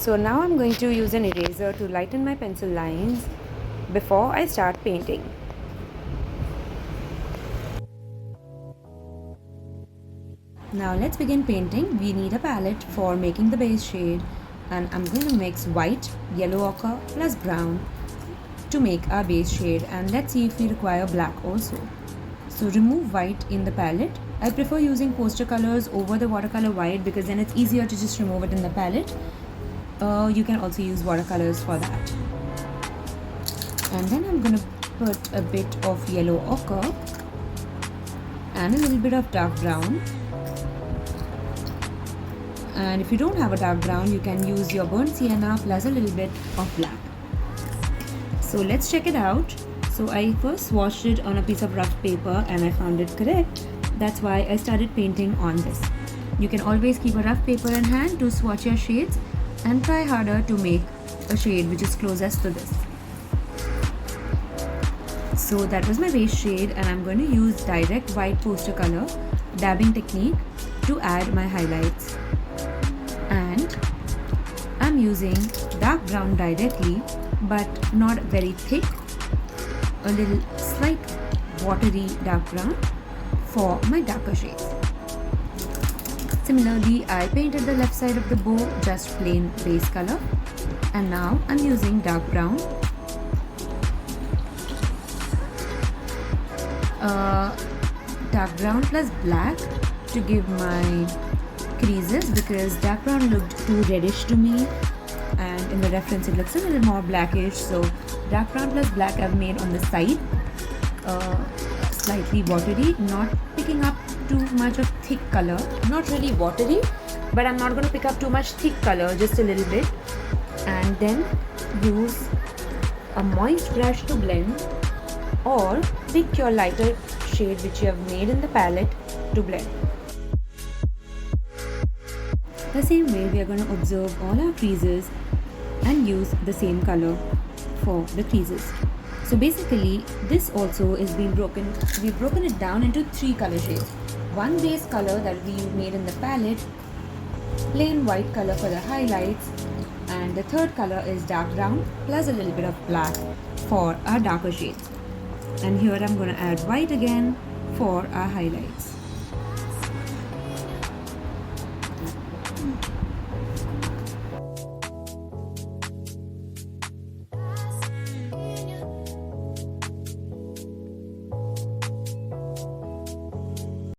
So now I'm going to use an eraser to lighten my pencil lines before I start painting. Now let's begin painting. We need a palette for making the base shade, and I'm going to mix white, yellow ochre plus brown to make our base shade, and let's see if we require black also. So remove white in the palette. I prefer using poster colors over the watercolor white because then it's easier to just remove it in the palette. You can also use watercolors for that. And then I'm going to put a bit of yellow ochre and a little bit of dark brown. And if you don't have a dark brown, you can use your burnt sienna plus a little bit of black. So let's check it out. So I first swatched it on a piece of rough paper and I found it correct. That's why I started painting on this. You can always keep a rough paper in hand to swatch your shades and try harder to make a shade which is closest to this. So that was my base shade, and I'm going to use direct white poster color dabbing technique to add my highlights. And I'm using dark brown directly, but not very thick, a little slight watery dark brown for my darker shades. Similarly, I painted the left side of the bow just plain base color, and now I'm using dark brown, plus black to give my creases, because dark brown looked too reddish to me and in the reference it looks a little more blackish. So dark brown plus black I've made on the side, slightly watery, not picking up too much of thick color, not really watery, but I'm not going to pick up too much thick color, just a little bit. And then use a moist brush to blend, or pick your lighter shade which you have made in the palette to blend. The same way we are going to observe all our creases and use the same color for the creases. So basically this also is being broken. We've broken it down into 3 color shades. One base color that we made in the palette, plain white color for the highlights, and the third color is dark brown plus a little bit of black for our darker shades. And here I'm going to add white again for our highlights.